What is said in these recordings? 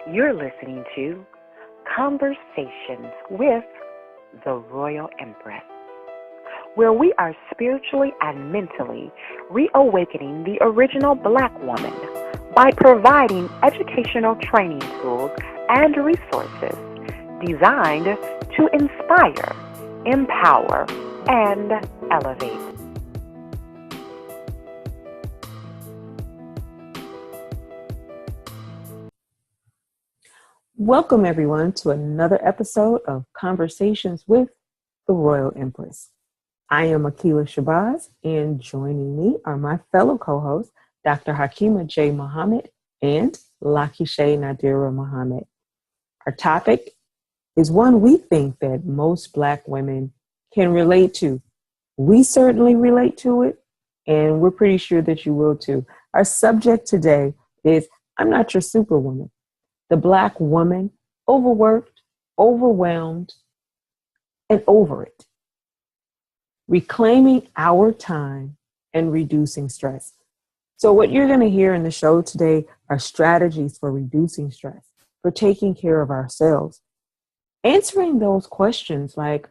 You're listening to Conversations with the Royal Empress, where we are spiritually and mentally reawakening the original Black woman by providing educational training tools and resources designed to inspire, empower, and elevate. Welcome, everyone, to another episode of Conversations with the Royal Empress. I am Akila Shabazz, and joining me are my fellow co-hosts, Dr. Hakima J. Muhammad and Lakishay Nadira Muhammad. Our topic is one we think that most Black women can relate to. We certainly relate to it, and we're pretty sure that you will too. Our subject today is I'm Not Your Superwoman. The Black woman, overworked, overwhelmed, and over it. Reclaiming our time and reducing stress. So what you're going to hear in the show today are strategies for reducing stress, for taking care of ourselves, answering those questions like,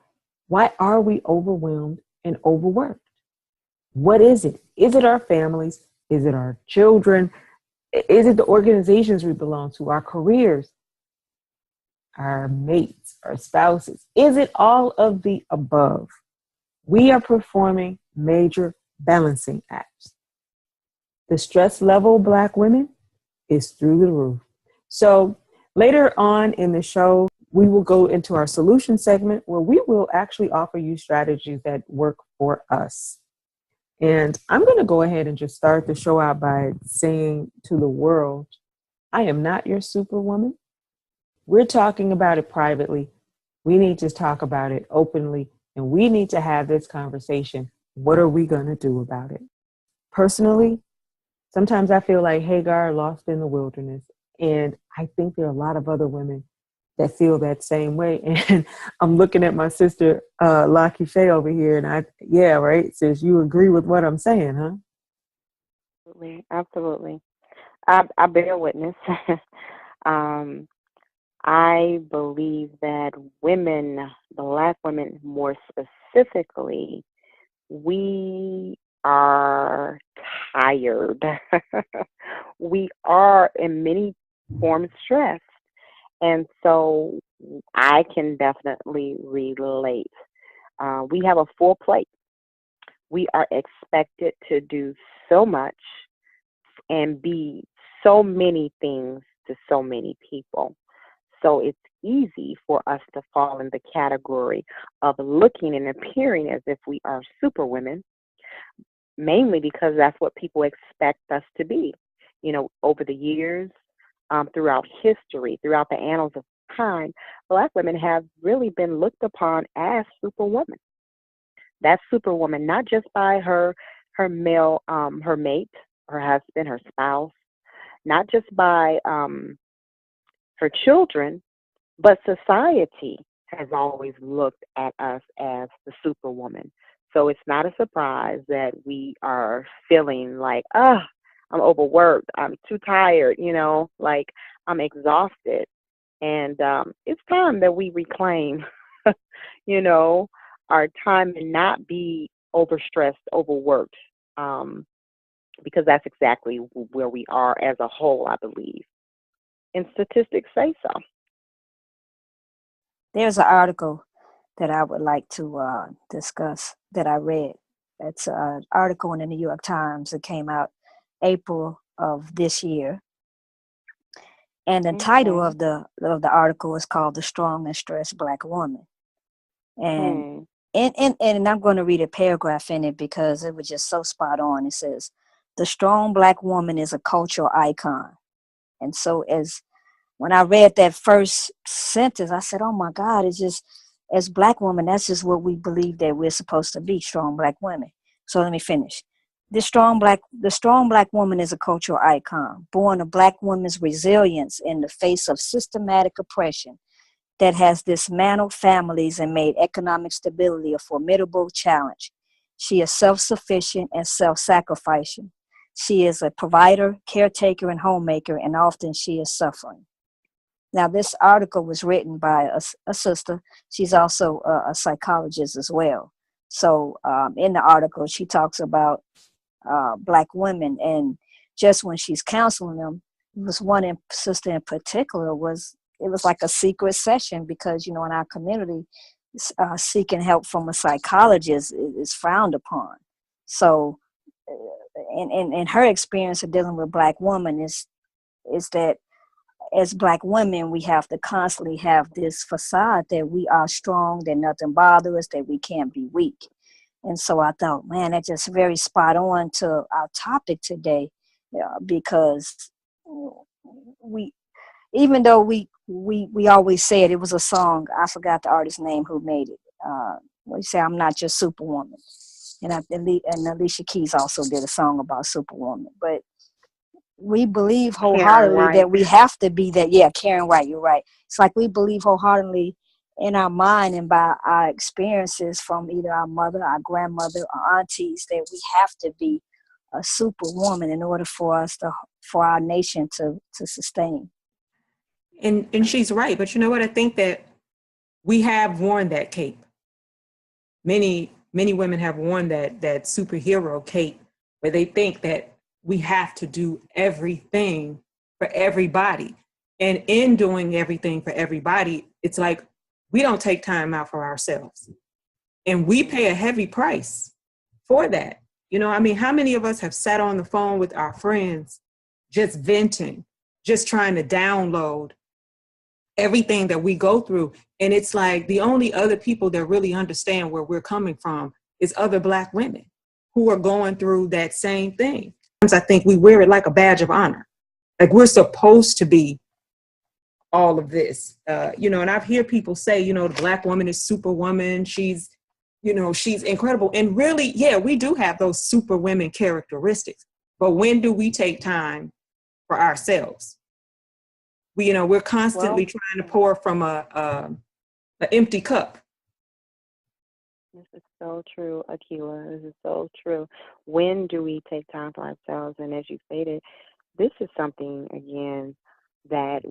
why are we overwhelmed and overworked? What is it? Is it our families? Is it our children? Is it the organizations we belong to, our careers, our mates, our spouses? Is it all of the above? We are performing major balancing acts. The stress level, Black women, is through the roof. So later on in the show, we will go into our solution segment where we will actually offer you strategies that work for us. And I'm going to go ahead and just start the show out by saying to the world, I am not your superwoman. We're talking about it privately. We need to talk about it openly, and we need to have this conversation. What are we going to do about it? Personally, sometimes I feel like Hagar lost in the wilderness, and I think there are a lot of other women that feel that same way. And I'm looking at my sister, Lucky Shay over here, and right, sis, you agree with what I'm saying, huh? Absolutely. I bear witness. um, I believe that women, Black women more specifically, we are tired. We are in many forms stressed. And so I can definitely relate. We have a full plate. We are expected to do so much and be so many things to so many people. So it's easy for us to fall in the category of looking and appearing as if we are superwomen, mainly because that's what people expect us to be. You know, over the years, throughout history, throughout the annals of time, Black women have really been looked upon as superwomen. That's superwoman, not just by her male, her mate, her husband, her spouse, not just by her children, but society has always looked at us as the superwoman. So it's not a surprise that we are feeling like, I'm overworked, I'm too tired, like I'm exhausted. And it's time that we reclaim, you know, our time and not be overstressed, overworked, because that's exactly where we are as a whole, I believe. And statistics say so. There's an article that I would like to discuss that I read. It's an article in the New York Times that came out April of this year. And the title of the article is called "The Strong and Stressed Black Woman." And and I'm going to read a paragraph in it because it was just so spot on. It says, "The strong Black woman is a cultural icon." And so when I read that first sentence, I said, oh my God, it's just, as Black women, that's just what we believe that we're supposed to be, strong Black women. So let me finish. The strong Black woman is a cultural icon, born of Black women's resilience in the face of systematic oppression that has dismantled families and made economic stability a formidable challenge. She is self-sufficient and self-sacrificing. She is a provider, caretaker, and homemaker, and often she is suffering. Now, this article was written by a sister. She's also a psychologist as well. So in the article, she talks about Black women, and just when she's counseling them, it was sister in particular it was like a secret session, because in our community, seeking help from a psychologist is frowned upon. So in her experience of dealing with Black women is that as Black women, we have to constantly have this facade that we are strong, that nothing bothers us, that we can't be weak. And so I thought, man, that's just very spot on to our topic today, because we, even though we always said it was a song, I forgot the artist's name who made it. We say, I'm not just Superwoman. And Alicia Keys also did a song about Superwoman. But we believe Karen wholeheartedly White. that we have to be that. Yeah, Karen White, you're right. It's like we believe wholeheartedly in our mind and by our experiences from either our mother, our grandmother, or aunties, that we have to be a superwoman in order for for our nation to sustain. And she's right. But you know what? I think that we have worn that cape. Many women have worn that superhero cape, where they think that we have to do everything for everybody. And in doing everything for everybody, it's like we don't take time out for ourselves. And we pay a heavy price for that. I mean, how many of us have sat on the phone with our friends, just venting, just trying to download everything that we go through? And it's like the only other people that really understand where we're coming from is other Black women who are going through that same thing. I think we wear it like a badge of honor. Like we're supposed to be all of this, and I've heard people say, the Black woman is Superwoman. She's incredible. And really, yeah, we do have those super women characteristics. But when do we take time for ourselves? We're constantly trying to pour from an empty cup. This is so true, Akila. This is so true. When do we take time for ourselves? And as you stated, this is something, again, that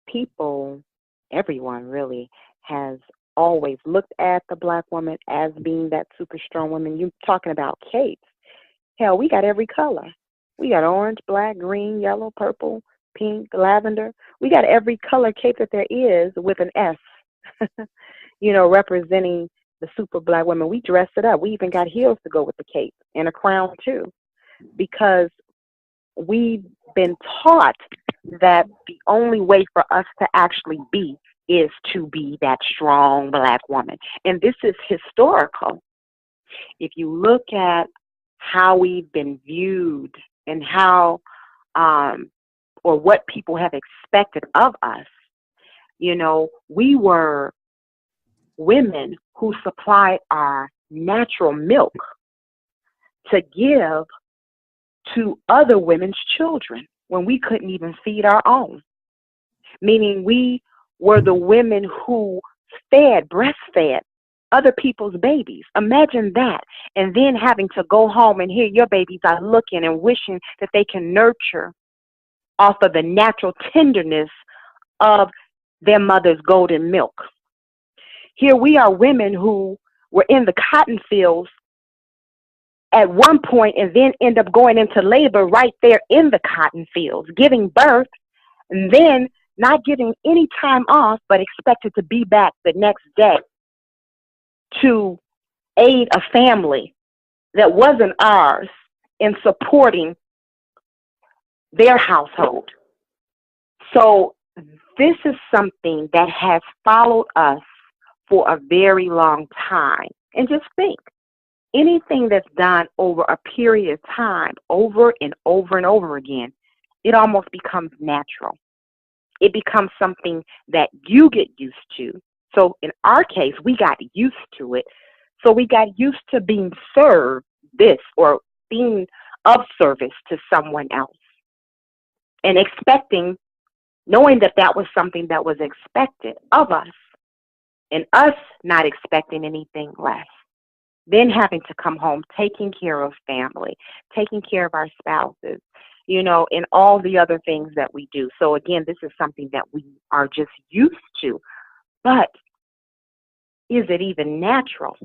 people, everyone really, has always looked at the Black woman as being that super strong woman. You talking about capes. Hell, we got every color. We got orange, black, green, yellow, purple, pink, lavender. We got every color cape that there is with an S, representing the super Black women. We dress it up. We even got heels to go with the cape and a crown too, because we've been taught that the only way for us to actually be is to be that strong Black woman. And this is historical. If you look at how we've been viewed and how, or what people have expected of us, we were women who supplied our natural milk to give to other women's children when we couldn't even feed our own. Meaning we were the women who breastfed other people's babies. Imagine that. And then having to go home and hear your babies are looking and wishing that they can nurture off of the natural tenderness of their mother's golden milk. Here we are, women who were in the cotton fields at one point and then end up going into labor right there in the cotton fields, giving birth, and then not getting any time off, but expected to be back the next day to aid a family that wasn't ours in supporting their household. So this is something that has followed us for a very long time. And just think, anything that's done over a period of time, over and over and over again, it almost becomes natural. It becomes something that you get used to. So in our case, we got used to it. So we got used to being served this or being of service to someone else and knowing that that was something that was expected of us and us not expecting anything less. Then having to come home, taking care of family, taking care of our spouses, and all the other things that we do. So again, this is something that we are just used to. But is it even natural?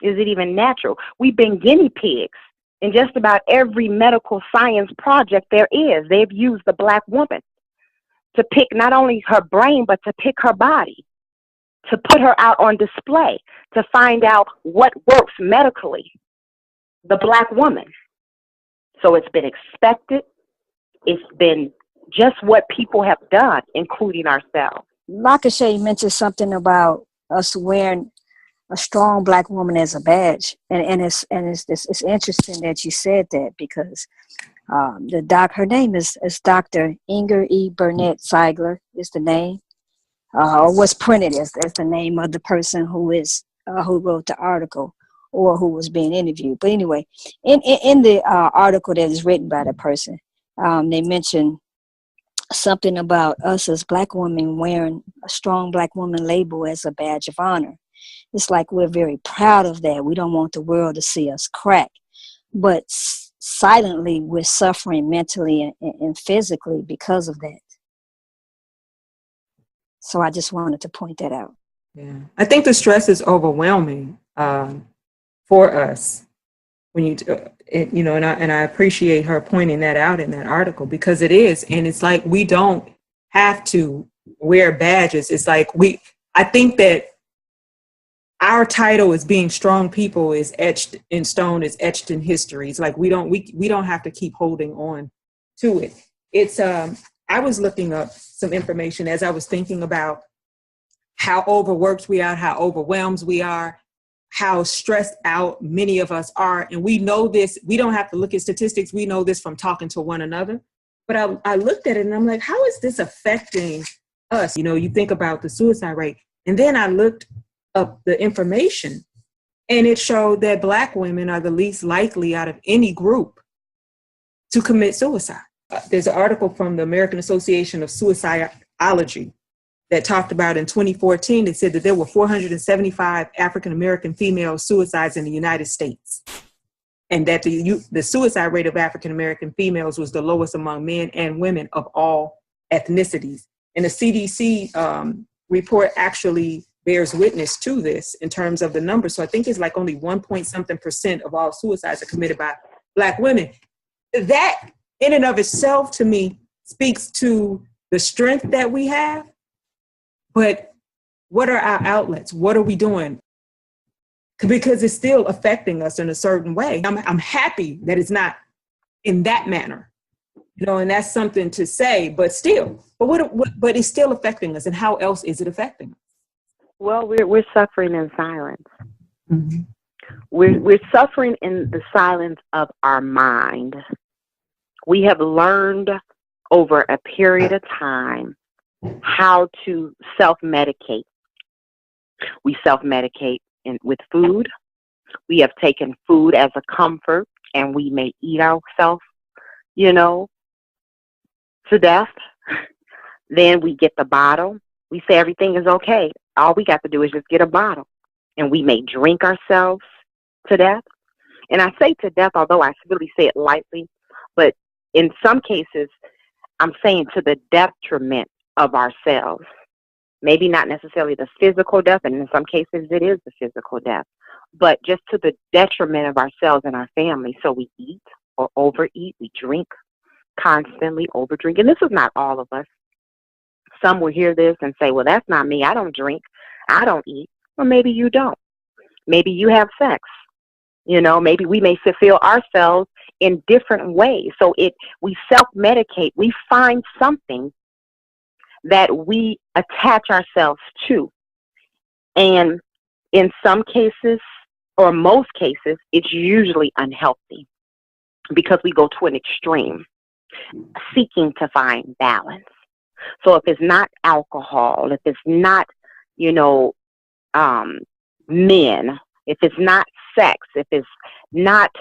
Is it even natural? We've been guinea pigs in just about every medical science project there is. They've used the Black woman to pick not only her brain, but to pick her body, to put her out on display, to find out what works medically. The Black woman. So it's been expected. It's been just what people have done, including ourselves. Lakashay mentioned something about us wearing a strong Black woman as a badge, and it's interesting that you said that, because her name is Dr. Inger E. Burnett Seigler is the name, or what's printed as the name of the person who wrote the article or who was being interviewed. But anyway, in the article that is written by the person, they mention something about us as Black women wearing a strong Black woman label as a badge of honor. It's like we're very proud of that. We don't want the world to see us crack. But silently, we're suffering mentally and physically because of that. So I just wanted to point that out. Yeah, I think the stress is overwhelming for us when and I appreciate her pointing that out in that article, because it is, and it's like we don't have to wear badges. It's like I think that our title as being strong people is etched in stone, is etched in history. It's like we don't have to keep holding on to it. It's I was looking up some information as I was thinking about how overworked we are, how overwhelmed we are, how stressed out many of us are. And we know this, we don't have to look at statistics. We know this from talking to one another. But I looked at it and I'm like, how is this affecting us? You think about the suicide rate. And then I looked up the information, and it showed that Black women are the least likely out of any group to commit suicide. There's an article from the American Association of Suicidology that talked about in 2014, it said that there were 475 African-American female suicides in the United States, and that the suicide rate of African-American females was the lowest among men and women of all ethnicities. And the CDC report actually bears witness to this in terms of the numbers. So I think it's like only 1% of all suicides are committed by Black women. That in and of itself, to me, speaks to the strength that we have. But what are our outlets? What are we doing? Because it's still affecting us in a certain way. I'm happy that it's not in that manner, and that's something to say, but still, but it's still affecting us. And how else is it affecting us? Well, we're suffering in silence. Mm-hmm. We're suffering in the silence of our mind. We have learned over a period of time how to self-medicate. We self-medicate with food. We have taken food as a comfort, and we may eat ourselves, to death. Then we get the bottle. We say everything is okay. All we got to do is just get a bottle, and we may drink ourselves to death. And I say to death, although I really say it lightly, but in some cases, I'm saying to the detriment of ourselves. Maybe not necessarily the physical death, and in some cases it is the physical death, but just to the detriment of ourselves and our family. So we eat or overeat, we drink constantly, overdrink. And this is not all of us. Some will hear this and say, well, that's not me. I don't drink. I don't eat. Or maybe you don't. Maybe you have sex. Maybe we may fulfill ourselves in different ways. So we self-medicate. We find something that we attach ourselves to. And in some cases, or most cases, it's usually unhealthy because we go to an extreme, seeking to find balance. So if it's not alcohol, if it's not, men, if it's not sex, if it's not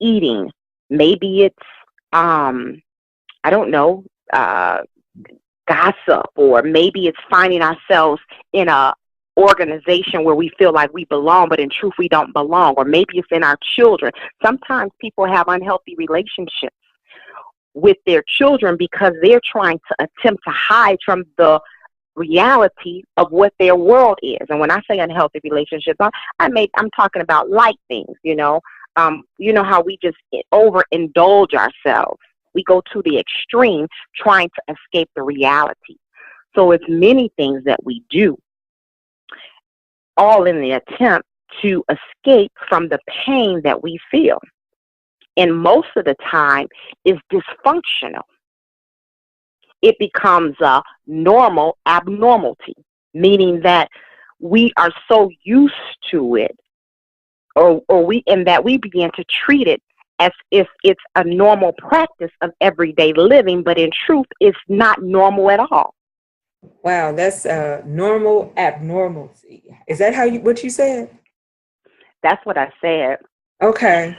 eating, maybe it's, I don't know, gossip, or maybe it's finding ourselves in a organization where we feel like we belong, but in truth we don't belong, or maybe it's in our children. Sometimes people have unhealthy relationships with their children because they're trying to attempt to hide from the reality of what their world is. And when I say unhealthy relationships, I'm talking about light things, you know how we just overindulge ourselves. We go to the extreme trying to escape the reality. So it's many things that we do, all in the attempt to escape from the pain that we feel. And most of the time is dysfunctional. It becomes a normal abnormality, meaning that we are so used to it, or we begin to treat it as if it's a normal practice of everyday living, but in truth, it's not normal at all. Wow, that's normal abnormality. Is that what you said? That's what I said. Okay.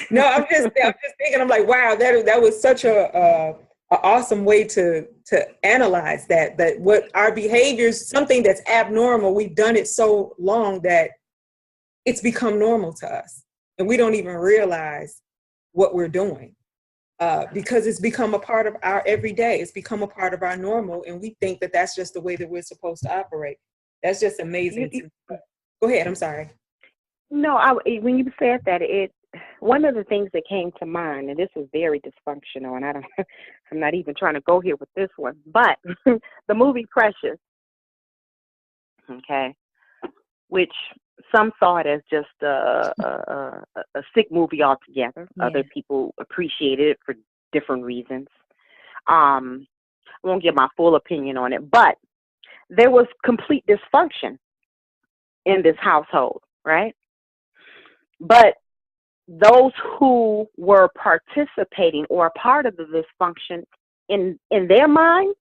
No, I'm just thinking. I'm like, wow, that was such a awesome way to analyze that what our behaviors, something that's abnormal, we've done it so long that it's become normal to us, and we don't even realize what we're doing because it's become a part of our everyday. It's become a part of our normal, and we think that that's just the way that we're supposed to operate. That's just amazing. Go ahead. I'm sorry. No, when you said that, one of the things that came to mind, and this is very dysfunctional, and I'm not even trying to go here with this one, but the movie Precious, okay, which some saw it as just a sick movie altogether. Yeah. Other people appreciated it for different reasons. I won't give my full opinion on it, but there was complete dysfunction in this household, right? But those who were participating or a part of the dysfunction, in their mind,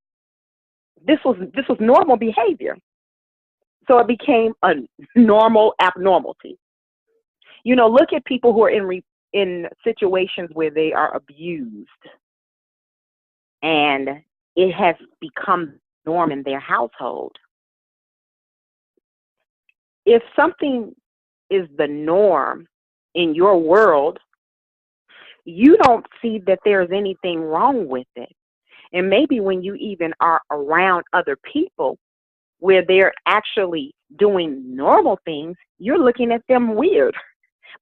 this was normal behavior. So it became a normal abnormality. Look at people who are in situations where they are abused, and it has become norm in their household. If something is the norm in your world, you don't see that there's anything wrong with it. And maybe when you even are around other people where they're actually doing normal things, you're looking at them weird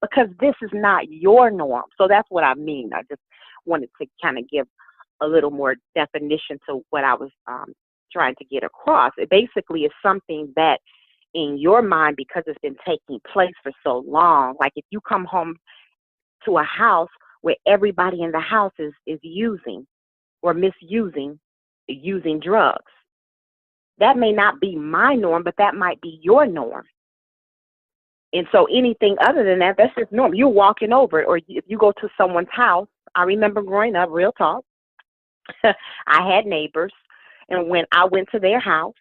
because this is not your norm. So that's what I mean. I just wanted to kind of give a little more definition to what I was trying to get across. It basically is something that in your mind, because it's been taking place for so long, like if you come home to a house where everybody in the house is using or misusing, using drugs, that may not be my norm, but that might be your norm. And so anything other than that, that's just normal. You're walking over it, or if you go to someone's house. I remember growing up, real talk, I had neighbors, and when I went to their house,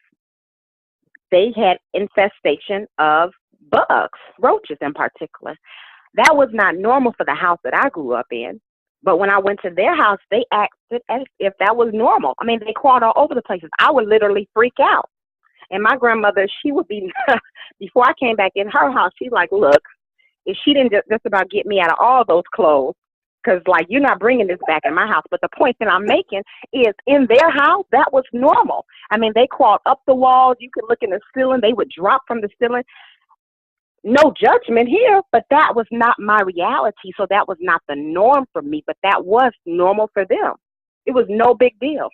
they had infestation of bugs, roaches in particular. That was not normal for the house that I grew up in. But when I went to their house, they acted as if that was normal. I mean, they crawled all over the places. I would literally freak out. And my grandmother, she would be, before I came back in her house, she's like, look, if she didn't just about get me out of all those clothes, because, like, you're not bringing this back in my house. But the point that I'm making is in their house, that was normal. I mean, they crawled up the walls. You could look in the ceiling. They would drop from the ceiling. No judgment here, but that was not my reality. So that was not the norm for me, but that was normal for them. It was no big deal.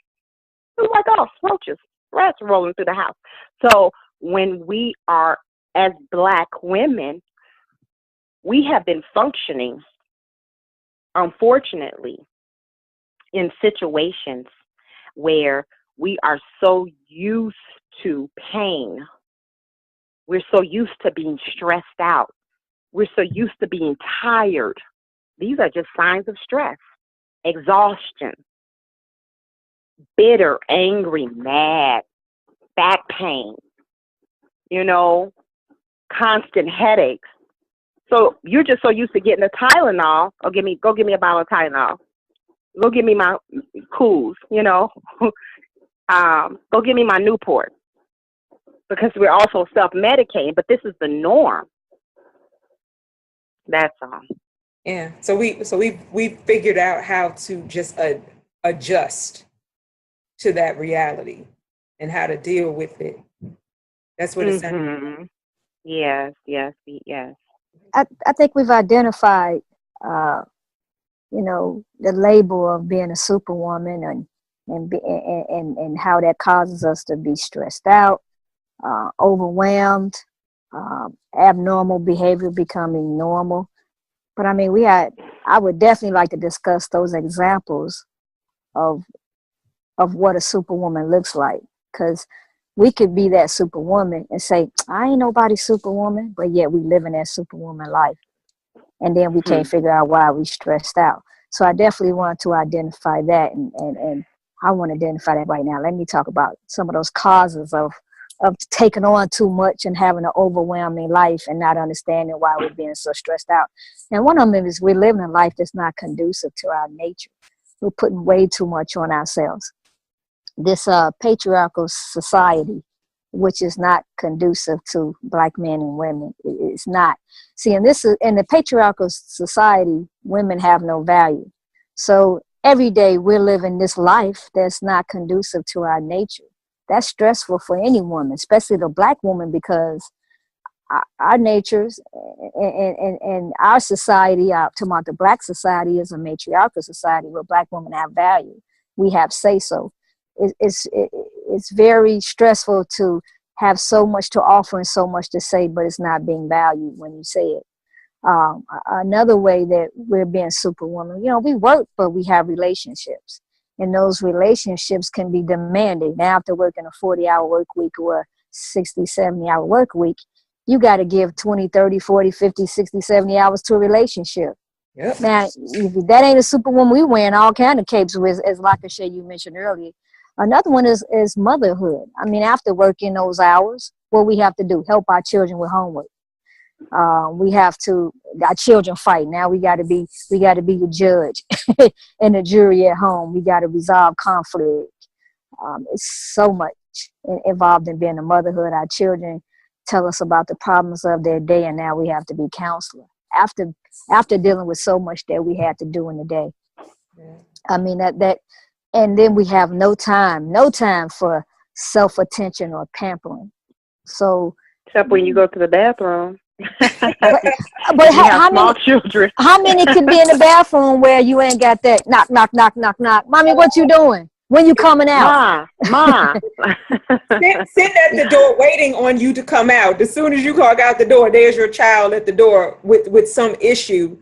It was like, oh, roaches, rats rolling through the house. So when we are, as Black women, we have been functioning, unfortunately, in situations where we are so used to pain. We're so used to being stressed out. We're so used to being tired. These are just signs of stress. Exhaustion, bitter, angry, mad, back pain, constant headaches. So you're just so used to getting a Tylenol. Go give me a bottle of Tylenol. Go give me my Cools, go give me my Newport. Because we're also self-medicating, but this is the norm. That's all. Yeah. So we figured out how to just adjust to that reality and how to deal with it. That's what it sounds. Mhm. Yes, yes, yes. I think we've identified, uh, the label of being a superwoman and how that causes us to be stressed out, overwhelmed, abnormal behavior becoming normal. But I mean, I would definitely like to discuss those examples of what a superwoman looks like, because we could be that superwoman and say, I ain't nobody superwoman, but yet we live in that superwoman life. And then we can't Hmm. figure out why we stressed out. So I definitely want to identify that, and I want to identify that right now. Let me talk about some of those causes of taking on too much and having an overwhelming life and not understanding why we're being so stressed out. And one of them is we're living a life that's not conducive to our nature. We're putting way too much on ourselves. This patriarchal society, which is not conducive to Black men and women. It's not. See, in the patriarchal society, women have no value. So every day we're living this life that's not conducive to our nature. That's stressful for any woman, especially the Black woman, because our natures and our society, to about the Black society, is a matriarchal society where Black women have value. We have say so. It's very stressful to have so much to offer and so much to say, but it's not being valued when you say it. Another way that we're being superwoman, we work, but we have relationships. And those relationships can be demanding. Now, after working a 40-hour work week or a 60, 70-hour work week, you got to give 20, 30, 40, 50, 60, 70 hours to a relationship. Yep. Now, if that ain't a superwoman, we wearing all kind of capes with, as Lakasha you mentioned earlier. Another one is motherhood. I mean, after working those hours, what we have to do, help our children with homework. We have to, our children fight. Now we got to be the judge and the jury at home. We got to resolve conflict. It's so much involved in being a motherhood. Our children tell us about the problems of their day, and now we have to be counselor after dealing with so much that we had to do in the day. Yeah. I mean that, and then we have no time for self-attention or pampering. So Except when you go to the bathroom. but You have how small many children. can be in the bathroom where you ain't got that knock, knock, knock, knock, knock? Mommy, what you doing? When you coming out? Ma. Sitting at the door waiting on you to come out. As soon as you walk out the door, there's your child at the door with some issue.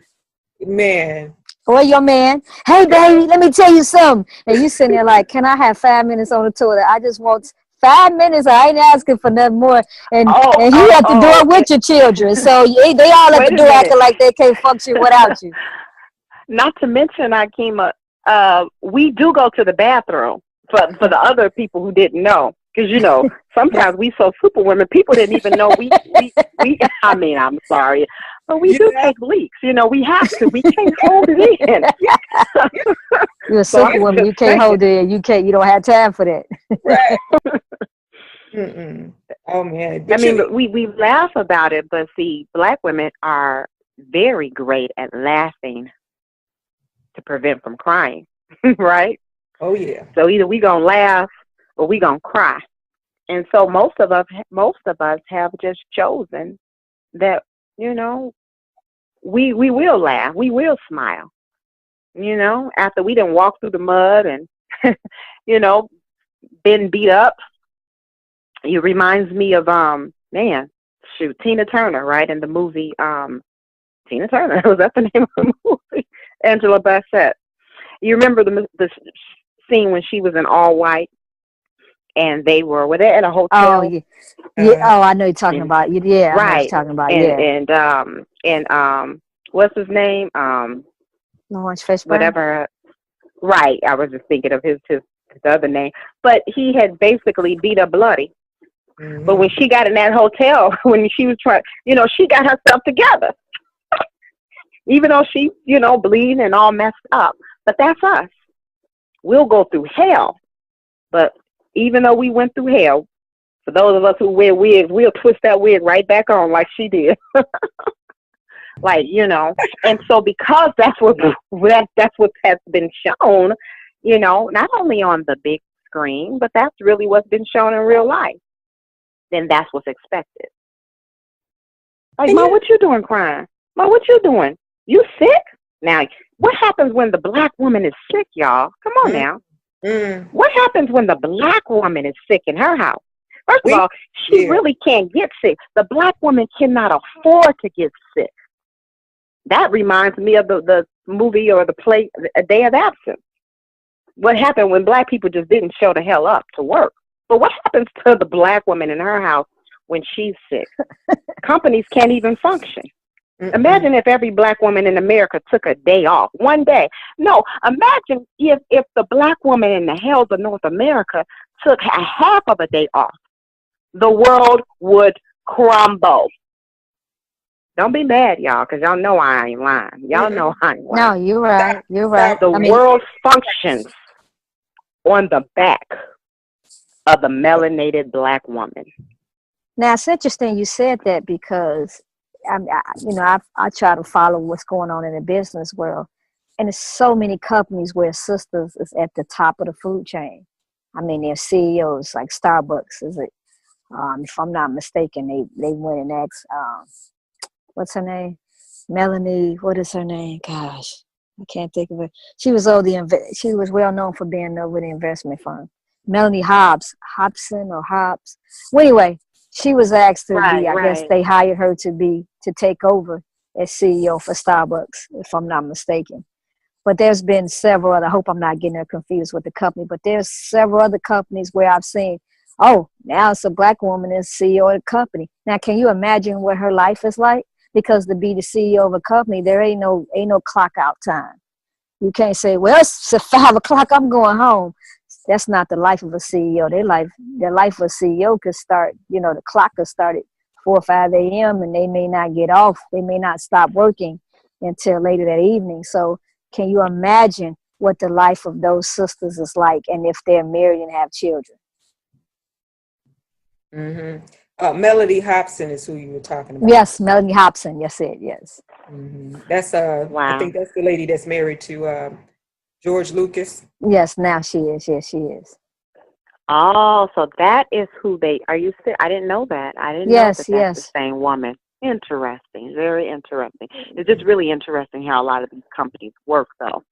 Man. Or your man, hey baby, let me tell you something. And you sitting there like, can I have 5 minutes on the toilet? I just want 5 minutes. I ain't asking for nothing more. And he at the door with your children. So they all at the door acting like they can't function without you. Not to mention, Akima, we do go to the bathroom for the other people who didn't know. Because, sometimes we so superwomen, people didn't even know we I mean, I'm sorry, but we do take leaks. We have to. We can't hold it in. You're a superwoman. You can't hold it in. You don't have time for that. Right. Mm-mm. Oh, man. I mean, we laugh about it, but see, Black women are very great at laughing to prevent from crying, right? Oh, yeah. So either we gonna laugh or we gonna cry, and so most of us have just chosen that we will laugh, we will smile, after we done walk through the mud and been beat up. It reminds me of Tina Turner, right, in the movie Tina Turner. Was that the name of the movie? Angela Bassett. You remember the scene when she was in all white and they were they at a hotel? Oh yeah, oh, I know you're talking about. Yeah, right. I know you're talking about. And what's his name? Lawrence Fishburne. Whatever. Right. I was just thinking of his other name, but he had basically beat her bloody. Mm-hmm. But when she got in that hotel, when she was trying, she got herself together. Even though she, bleeding and all messed up. But that's us. We'll go through hell. But even though we went through hell, for those of us who wear wigs, we'll twist that wig right back on like she did. Like, and so because that's what has been shown, not only on the big screen, but that's really what's been shown in real life. Then that's what's expected. Like, And Ma, what you doing crying? Ma, what you doing? You sick? Now, what happens when the black woman is sick, y'all? Come on mm, now. mm. What happens when the black woman is sick in her house? First of We all, she yeah. really can't get sick. The black woman cannot afford to get sick. That reminds me of the movie or the play, A Day of Absence. What happened when black people just didn't show the hell up to work? But what happens to the black woman in her house when she's sick? Companies can't even function. Mm-mm. Imagine if every black woman in America took a day off, one day. No, imagine if the black woman in the hells of North America took a half of a day off. The world would crumble. Don't be mad, y'all, because y'all know I ain't lying. Y'all Mm-mm. know I ain't No, lying. you're right. You're right. The I mean, world functions on the back of the melanated black woman. now it's interesting you said that because I try to follow what's going on in the business world, and there's so many companies where sisters is at the top of the food chain. I mean, their CEOs like Starbucks is it? If I'm not mistaken, they went and asked, what's her name? Melanie. What is her name? Gosh, I can't think of it. She was she was well known for being over the investment firm. Melanie Hobson or Hobbs. Well, anyway, she was asked to be. I guess Right. they hired her to take over as CEO for Starbucks, if I'm not mistaken. But there's been several other, I hope I'm not getting her confused with the company, but there's several other companies where I've seen, oh, now it's a black woman as CEO of the company. Now, can you imagine what her life is like? Because to be the CEO of a company, there ain't no clock out time. You can't say, well, it's 5 o'clock, I'm going home. That's not the life of a CEO. Their life of a CEO could start, the clock could start at 4 or 5 a.m. and they may not get off. They may not stop working until later that evening. So can you imagine what the life of those sisters is like, and if they're married and have children? Mm-hmm. Melody Hobson is who you were talking about. Yes, Melanie Hobson. Yes. Mm-hmm. That's I Wow. think that's the lady that's married to George Lucas. Yes, now she is. Yes, she is. Oh, so that is who are you I didn't know that. I didn't know that that's the Yes. same woman. Interesting. Very interesting. It's just really interesting how a lot of these companies work, though,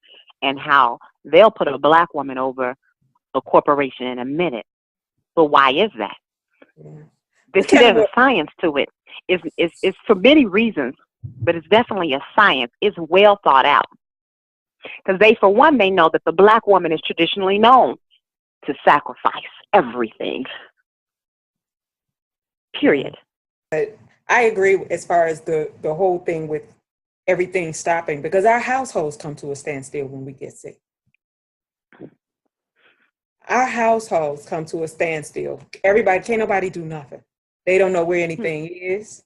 and how they'll put a black woman over a corporation in a minute. But why is that? Yeah. See, there's a science to it. It's for many reasons, but it's definitely a science. It's well thought out. Because for one, they know that the black woman is traditionally known to sacrifice everything. Period. But I agree as far as the whole thing with everything stopping, because our households come to a standstill when we get sick. Our households come to a standstill. Can't nobody do nothing. They don't know where anything is.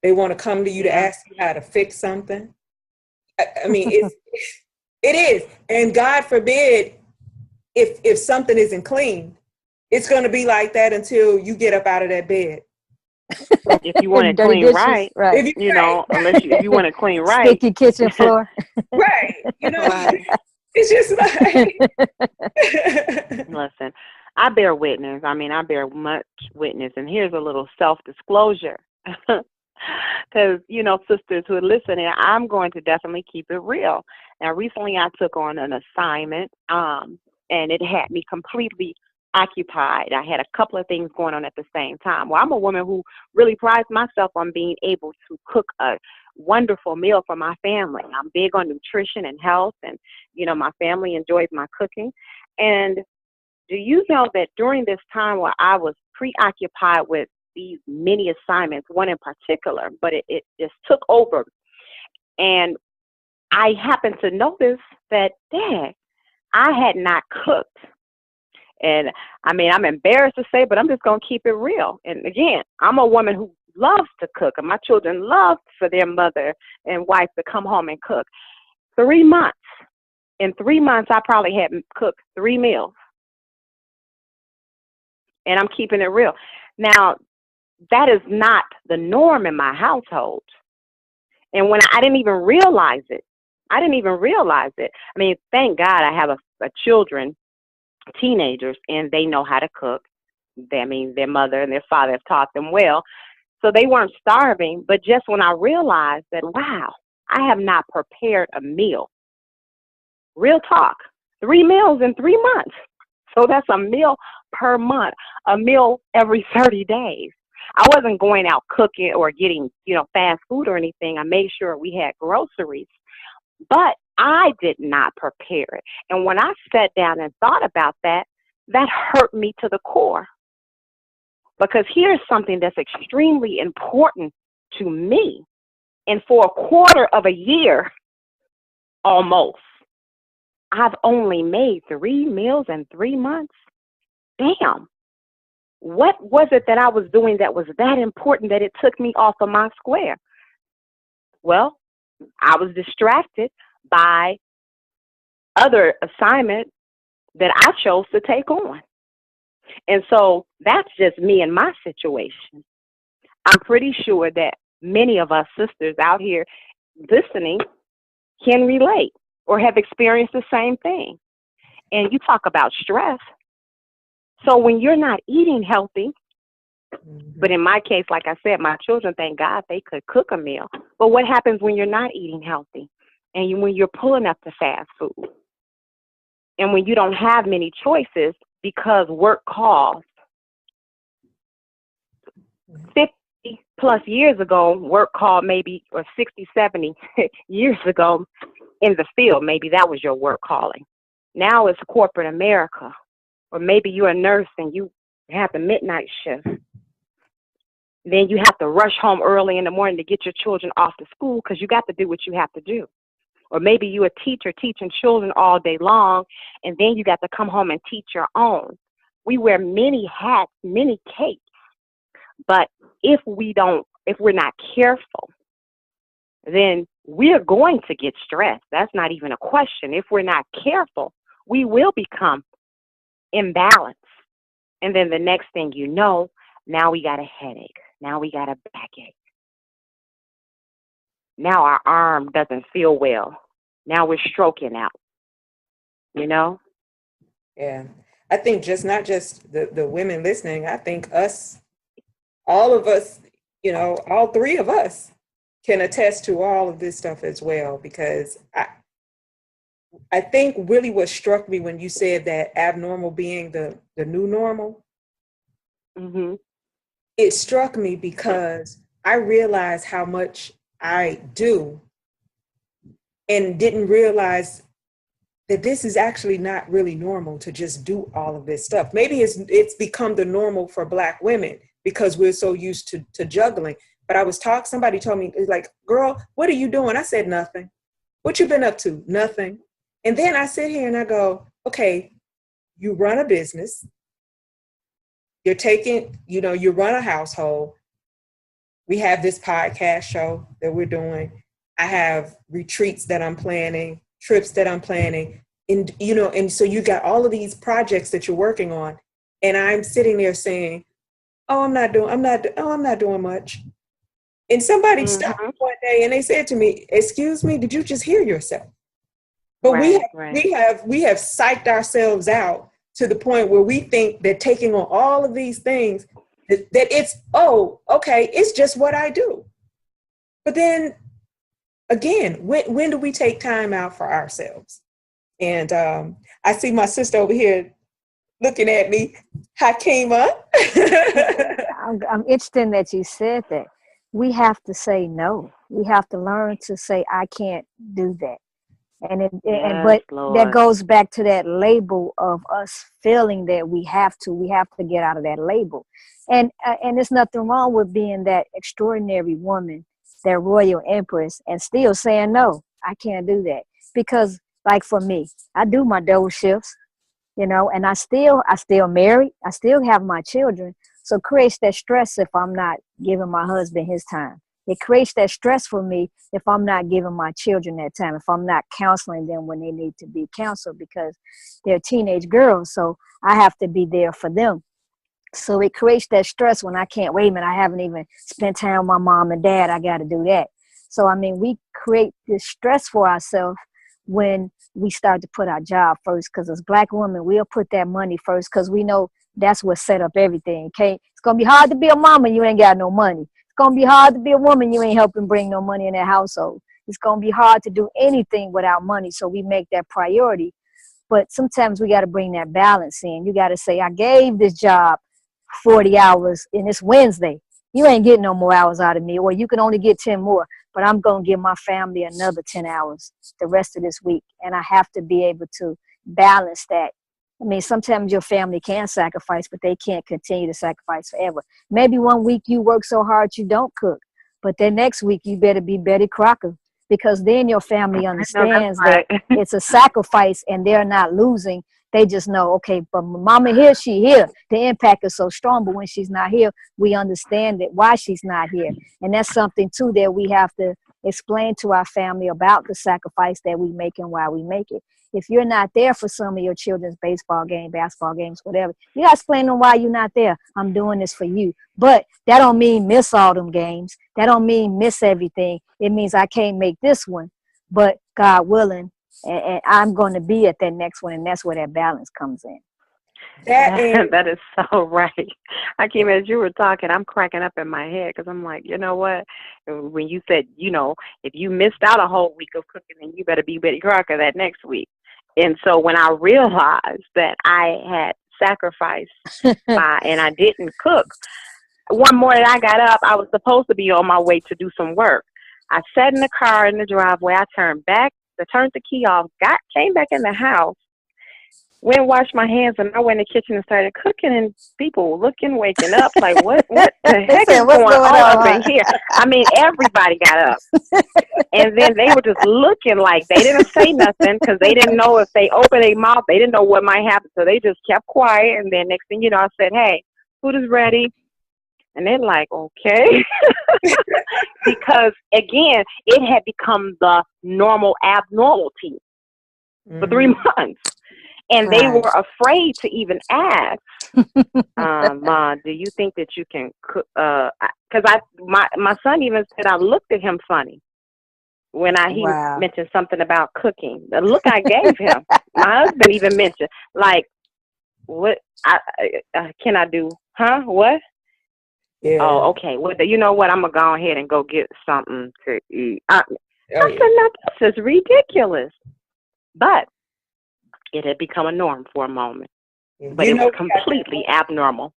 They want to come to you to ask you how to fix something. I mean, it is. And God forbid if something isn't clean, it's going to be like that until you get up out of that bed. If you want it clean right, right. Unless if you want it clean right. Sticky kitchen floor. Right. Right. It's just like. Listen, I bear witness. I mean, I bear much witness. And here's a little self-disclosure. Because, sisters who are listening, I'm going to definitely keep it real. Now, recently I took on an assignment, and it had me completely occupied. I had a couple of things going on at the same time. Well, I'm a woman who really prides myself on being able to cook a wonderful meal for my family. I'm big on nutrition and health, and, my family enjoys my cooking. And do you know that during this time where I was preoccupied with these many assignments, one in particular, but it just took over. And I happened to notice that, dang, I had not cooked. And I mean, I'm embarrassed to say, but I'm just going to keep it real. And again, I'm a woman who loves to cook, and my children love for their mother and wife to come home and cook. 3 months. In 3 months, I probably had cooked 3 meals. And I'm keeping it real. Now, that is not the norm in my household. And when I didn't even realize it, I didn't even realize it. I mean, thank God I have a children, teenagers, and they know how to cook. I mean, their mother and their father have taught them well. So they weren't starving. But just when I realized that, wow, I have not prepared a meal, real talk, 3 meals in 3 months. So that's a meal per month, a meal every 30 days. I wasn't going out cooking or getting, fast food or anything. I made sure we had groceries, but I did not prepare it. And when I sat down and thought about that, that hurt me to the core. Because here's something that's extremely important to me. And for a quarter of a year, almost, I've only made 3 meals in 3 months. Damn. What was it that I was doing that was that important that it took me off of my square? Well, I was distracted by other assignments that I chose to take on. And so that's just me and my situation. I'm pretty sure that many of us sisters out here listening can relate or have experienced the same thing. And you talk about stress. So when you're not eating healthy, but in my case, like I said, my children, thank God, they could cook a meal. But what happens when you're not eating healthy and when you're pulling up the fast food and when you don't have many choices because work calls? 50 plus years ago, work called maybe, or 60, 70 years ago in the field, maybe that was your work calling. Now it's corporate America. Or maybe you're a nurse and you have the midnight shift. Then you have to rush home early in the morning to get your children off to school because you got to do what you have to do. Or maybe you're a teacher teaching children all day long, and then you got to come home and teach your own. We wear many hats, many capes. But if we're not careful, then we're going to get stressed. That's not even a question. If we're not careful, we will become imbalanced. And then the next thing you know, now we got a headache. Now we got a backache. Now our arm doesn't feel well. Now we're stroking out, Yeah. I think not just the women listening, I think all of us, all three of us can attest to all of this stuff as well, because I think really what struck me when you said that abnormal being the new normal, it struck me because I realized how much I do and didn't realize that this is actually not really normal to just do all of this stuff. Maybe it's become the normal for Black women because we're so used to juggling. But somebody told me, like, girl, what are you doing? I said, nothing. What you been up to? Nothing. And then I sit here and I go, okay, you run a business. You run a household. We have this podcast show that we're doing. I have retreats that I'm planning, trips that I'm planning. And so you got all of these projects that you're working on. And I'm sitting there saying, I'm not doing much. And somebody stopped me one day and they said to me, excuse me, did you just hear yourself? But we have psyched ourselves out to the point where we think that taking on all of these things, that it's, okay, it's just what I do. But then again, when do we take time out for ourselves? And I see my sister over here looking at me, Hakima. I'm interested that you said that. We have to say no. We have to learn to say, I can't do that. But that goes back to that label of us feeling that we have to get out of that label. And there's nothing wrong with being that extraordinary woman, that Royal Empress, and still saying, no, I can't do that. Because like for me, I do my double shifts, and I still married. I still have my children. So it creates that stress if I'm not giving my husband his time. It creates that stress for me if I'm not giving my children that time, if I'm not counseling them when they need to be counseled because they're teenage girls. So I have to be there for them. So it creates that stress when I can't, wait a minute, I haven't even spent time with my mom and dad. I got to do that. So, I mean, we create this stress for ourselves when we start to put our job first, because as Black women, we'll put that money first because we know that's what set up everything. Okay, it's gonna be hard to be a mama, you ain't got no money. It's gonna be hard to be a woman, you ain't helping bring no money in that household. It's gonna be hard to do anything without money, so we make that priority. But sometimes we got to bring that balance in. You got to say, I gave this job 40 hours and it's Wednesday. You ain't getting no more hours out of me, or you can only get 10 more, but I'm going to give my family another 10 hours the rest of this week. And I have to be able to balance that. I mean, sometimes your family can sacrifice, but they can't continue to sacrifice forever. Maybe one week you work so hard you don't cook, but then next week you better be Betty Crocker, because then your family understands that it's a sacrifice and they're not losing. They just know, okay, but mama here, she here. The impact is so strong, but when she's not here, we understand that why she's not here. And that's something too that we have to explain to our family about the sacrifice that we make and why we make it. If you're not there for some of your children's baseball game, basketball games, whatever, you got to explain to them why you're not there. I'm doing this for you. But that don't mean miss all them games. That don't mean miss everything. It means I can't make this one, but God willing, and I'm going to be at that next one, and that's where that balance comes in. That is so right. Hakeem, as you were talking, I'm cracking up in my head because I'm like, you know what? When you said, if you missed out a whole week of cooking, then you better be Betty Crocker that next week. And so when I realized that I had sacrificed and I didn't cook, one morning I got up, I was supposed to be on my way to do some work. I sat in the car in the driveway. I turned the key off, came back in the house, went and washed my hands, and I went in the kitchen and started cooking, and people looking, waking up, like, what the heck is going on up in here? I mean, everybody got up. And then they were just looking like they didn't say nothing because they didn't know if they opened their mouth, they didn't know what might happen. So they just kept quiet. And then next thing you know, I said, hey, food is ready. And they're like, okay. Because, again, it had become the normal abnormality for 3 months. And they were afraid to even ask, Ma, do you think that you can cook? Because my son even said I looked at him funny when he mentioned something about cooking. The look I gave him, my husband even mentioned, like, what can I do? Huh? What? Yeah. Oh, okay. Well, you know what? I'm going to go ahead and go get something to eat. I said, no, this is ridiculous. But it had become a norm for a moment. But it was completely abnormal.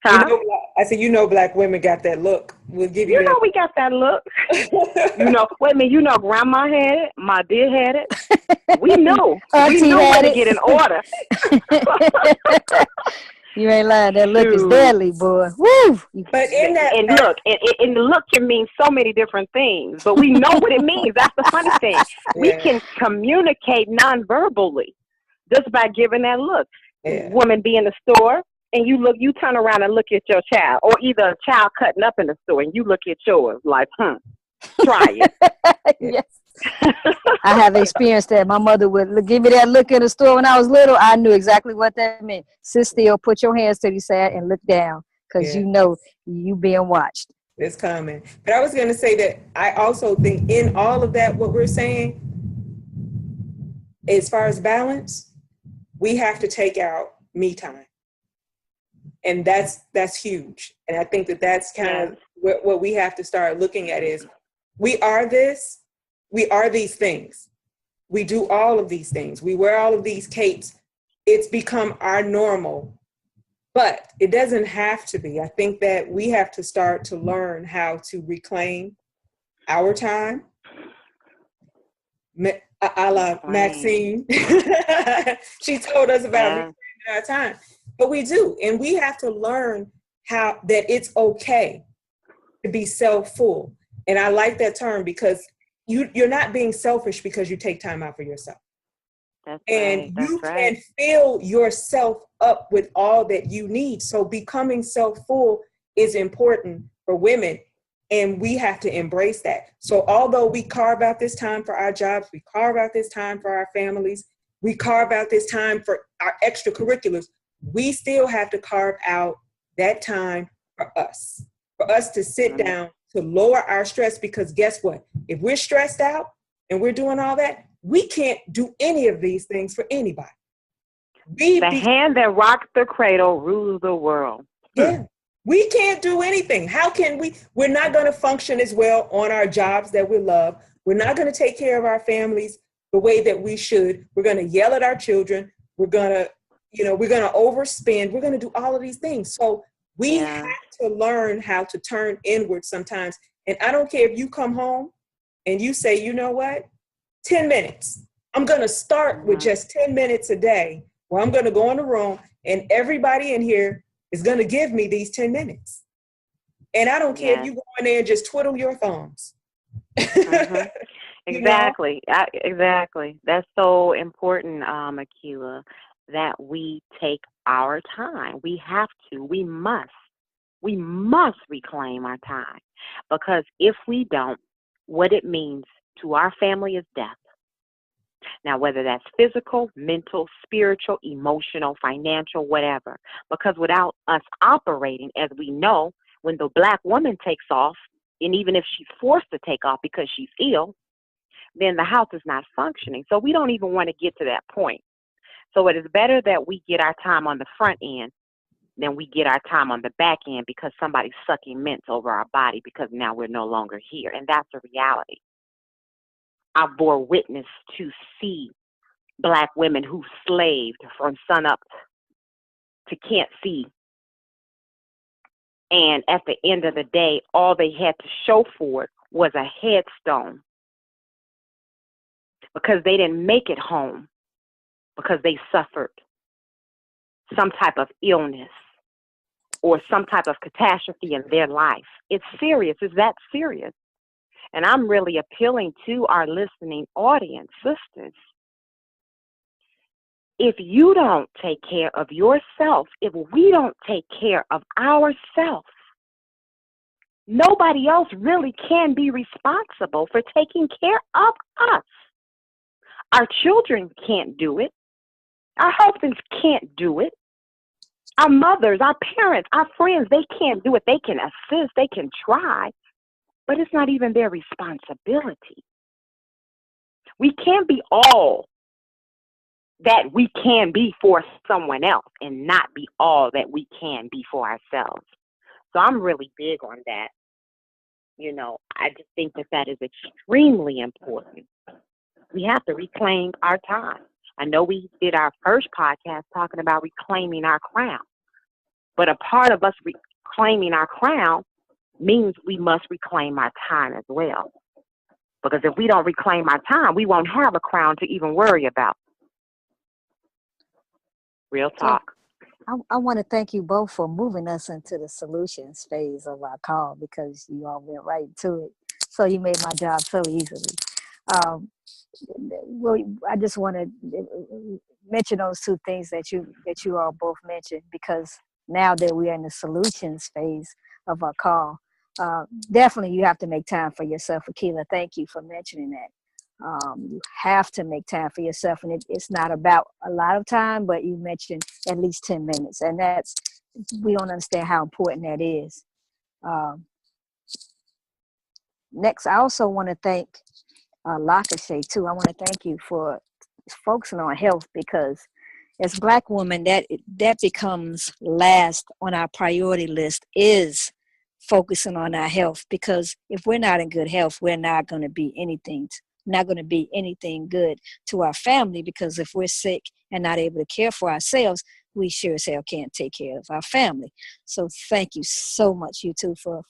Huh? I said, Black women got that look. We'll give you that. We got that look. Wait a minute, Grandma had it. My dear had it. We knew. We knew when to get in order. You ain't lying. That look is deadly, boy. Woo! But and look, and the look can mean so many different things, but we know what it means. That's the funny thing. Yeah. We can communicate non-verbally just by giving that look. Yeah. Woman be in the store, and you turn around and look at your child, or either a child cutting up in the store, and you look at yours like, try it. Yes. I have experienced that. My mother would give me that look in the store when I was little. I knew exactly what that meant. Sit still, put your hands to the side, and look down, because you know you being watched. It's coming. But I was going to say that I also think in all of that, what we're saying, as far as balance, we have to take out me time. And that's huge. And I think that's kind of what we have to start looking at is we are these things. We do all of these things. We wear all of these capes. It's become our normal, but it doesn't have to be. I think that we have to start to learn how to reclaim our time. A la Maxine, she told us about reclaiming our time, but we do. And we have to learn how that it's okay to be self-full. And I like that term because you're not being selfish because you take time out for yourself. You can fill yourself up with all that you need. So becoming self-full is important for women, and we have to embrace that. So although we carve out this time for our jobs, we carve out this time for our families, we carve out this time for our extracurriculars, we still have to carve out that time for us to sit down, to lower our stress, because guess what? If we're stressed out and we're doing all that, we can't do any of these things for anybody. The hand that rocks the cradle rules the world. Yeah. We can't do anything. How can we? We're not going to function as well on our jobs that we love. We're not going to take care of our families the way that we should. We're going to yell at our children. We're going to, we're going to overspend. We're going to do all of these things. So we have to learn how to turn inward sometimes. And I don't care if you come home and you say, you know what, 10 minutes. I'm going to start with just 10 minutes a day where I'm going to go in the room and everybody in here is going to give me these 10 minutes. And I don't care if you go in there and just twiddle your thumbs. Exactly. Exactly. That's so important, Akilah, that we take our time. We have to. We must reclaim our time. Because if we don't, what it means to our family is death. Now, whether that's physical, mental, spiritual, emotional, financial, whatever. Because without us operating, as we know, when the Black woman takes off, and even if she's forced to take off because she's ill, then the house is not functioning. So we don't even want to get to that point. So it is better that we get our time on the front end than we get our time on the back end because somebody's sucking mints over our body because now we're no longer here. And that's a reality. I bore witness to see Black women who slaved from sunup to can't see. And at the end of the day, all they had to show for it was a headstone because they didn't make it home because they suffered some type of illness or some type of catastrophe in their life. It's serious. It's that serious. And I'm really appealing to our listening audience, sisters. If you don't take care of yourself, if we don't take care of ourselves, nobody else really can be responsible for taking care of us. Our children can't do it. Our husbands can't do it. Our mothers, our parents, our friends, they can't do it. They can assist, they can try, but it's not even their responsibility. We can't be all that we can be for someone else and not be all that we can be for ourselves. So I'm really big on that. I just think that is extremely important. We have to reclaim our time. I know we did our first podcast talking about reclaiming our crown, but a part of us reclaiming our crown means we must reclaim our time as well. Because if we don't reclaim our time, we won't have a crown to even worry about. Real talk. I want to thank you both for moving us into the solutions phase of our call because you all went right to it. So you made my job so easily. Well, I just want to mention those two things that you all both mentioned because now that we are in the solutions phase of our call, definitely you have to make time for yourself. Akilah, thank you for mentioning that. You have to make time for yourself, and it's not about a lot of time, but you mentioned at least 10 minutes, and we don't understand how important that is. Next, I also want to thank Lakashay too. I want to thank you for focusing on health because as Black women, that becomes last on our priority list is focusing on our health because if we're not in good health, we're not going to be anything good to our family because if we're sick and not able to care for ourselves, we sure as hell can't take care of our family. So thank you so much, you two, for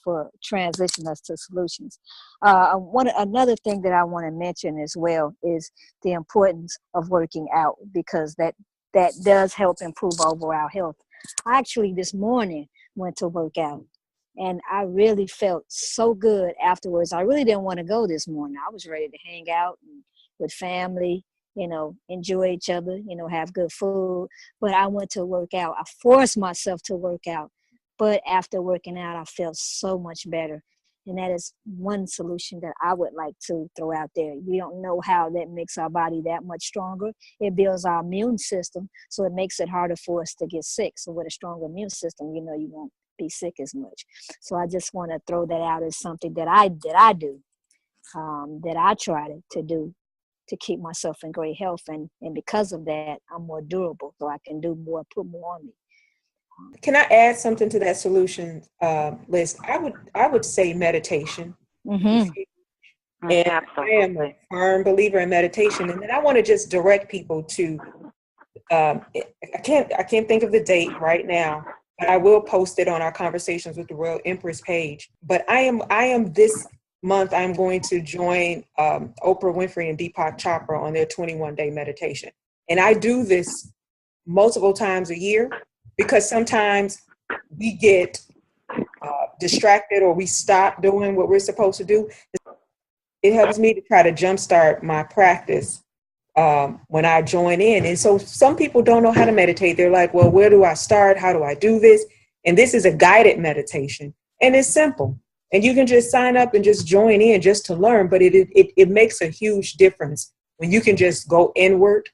transitioning us to solutions. Another thing that I want to mention as well is the importance of working out because that does help improve overall health. I actually this morning went to work out and I really felt so good afterwards. I really didn't want to go this morning. I was ready to hang out with family, enjoy each other, have good food. But I went to work out. I forced myself to work out. But after working out, I felt so much better. And that is one solution that I would like to throw out there. We don't know how that makes our body that much stronger. It builds our immune system, so it makes it harder for us to get sick. So with a stronger immune system, you won't be sick as much. So I just want to throw that out as something that I do, that I try to do to keep myself in great health. And because of that, I'm more durable, so I can do more, put more on me. Can I add something to that solution list? I would say meditation. Mm-hmm. And Absolutely. I am a firm believer in meditation. And then I want to just direct people to, I can't think of the date right now, but I will post it on our Conversations with the Royal Empress page. But I am this month, I'm going to join Oprah Winfrey and Deepak Chopra on their 21-day meditation. And I do this multiple times a year because sometimes we get distracted or we stop doing what we're supposed to do. It helps me to try to jumpstart my practice when I join in. And so some people don't know how to meditate. They're like, well, where do I start? How do I do this? And this is a guided meditation. And it's simple. And you can just sign up and just join in just to learn. But it makes a huge difference when you can just go inward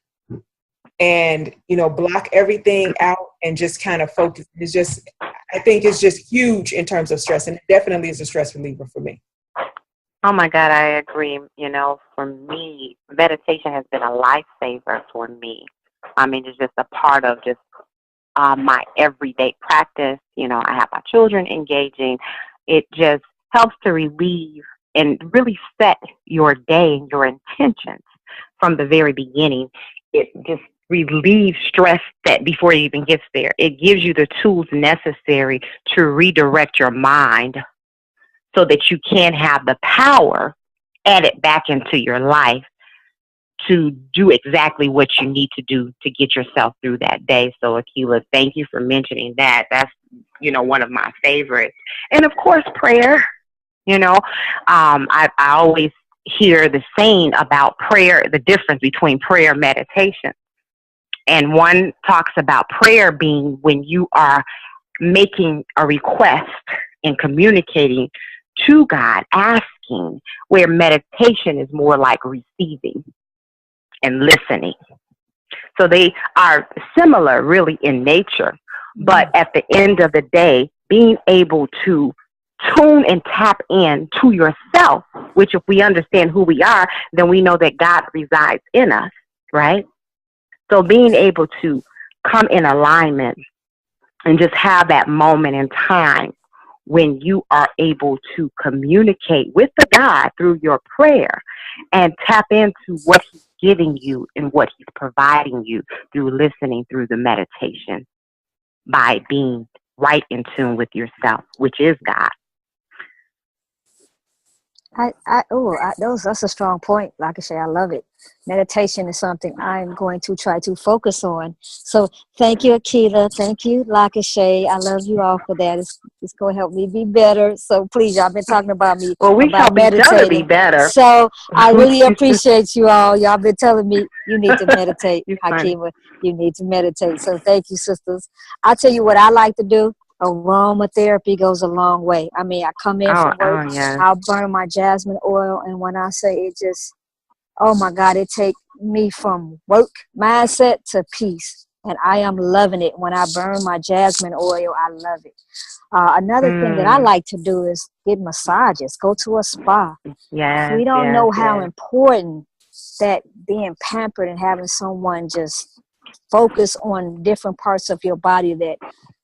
and, block everything out and just kind of focus. I think it's just huge in terms of stress. And it definitely is a stress reliever for me. Oh my God, I agree. For me, meditation has been a lifesaver for me. I mean, it's just a part of just my everyday practice. I have my children engaging. It just helps to relieve and really set your day and your intentions from the very beginning. It just relieves stress that before it even gets there. It gives you the tools necessary to redirect your mind so that you can have the power added back into your life to do exactly what you need to do to get yourself through that day. So, Akila, thank you for mentioning that. That's, one of my favorites. And, of course, prayer. I always hear the saying about prayer, the difference between prayer and meditation. And one talks about prayer being when you are making a request and communicating to God, asking, where meditation is more like receiving and listening. So they are similar really in nature, but at the end of the day, being able to tune and tap in to yourself, which if we understand who we are, then we know that God resides in us, right? So being able to come in alignment and just have that moment in time when you are able to communicate with the God through your prayer and tap into what He's giving you and what He's providing you through listening through the meditation by being right in tune with yourself, which is God. That's a strong point. Like I say, I love it. Meditation is something I'm going to try to focus on. So thank you, Akila. Thank you, Lakashay. I love you all for that. It's going to help me be better. So please, y'all been talking about me about meditating. Each other be better. So I really appreciate you all. Y'all been telling me you need to meditate, Akila. You need to meditate. So thank you, sisters. I'll tell you what I like to do. Aromatherapy goes a long way. I mean, I come in from work, I'll burn my jasmine oil, and when I say it just, oh my God, it take me from work mindset to peace. And I am loving it. When I burn my jasmine oil, I love it. Another thing that I like to do is get massages, go to a spa. We don't know how important that being pampered and having someone just focus on different parts of your body that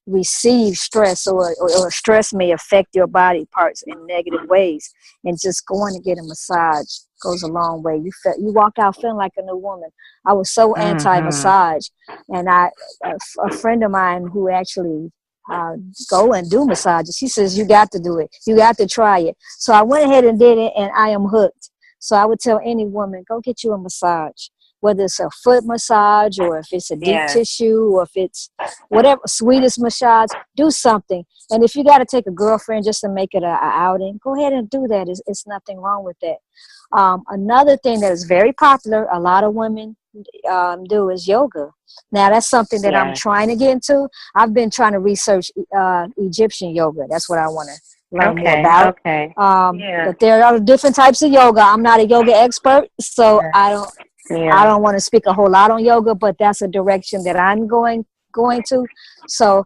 receive stress or stress may affect your body parts in negative ways, and just going to get a massage goes a long way. You walk out feeling like a new woman. I was so anti-massage, and a friend of mine who actually go and do massages, he says you got to do it, you got to try it. So I went ahead and did it, and I am hooked. So I would tell any woman, go get you a massage. Whether it's a foot massage or if it's a deep tissue or if it's whatever, sweetest massage, do something. And if you got to take a girlfriend just to make it a outing, go ahead and do that. It's nothing wrong with that. Another thing that is very popular, a lot of women do, is yoga. Now, that's something that I'm trying to get into. I've been trying to research Egyptian yoga. That's what I want to learn more about. But there are different types of yoga. I'm not a yoga expert, so I don't want to speak a whole lot on yoga, but that's a direction that I'm going going to. So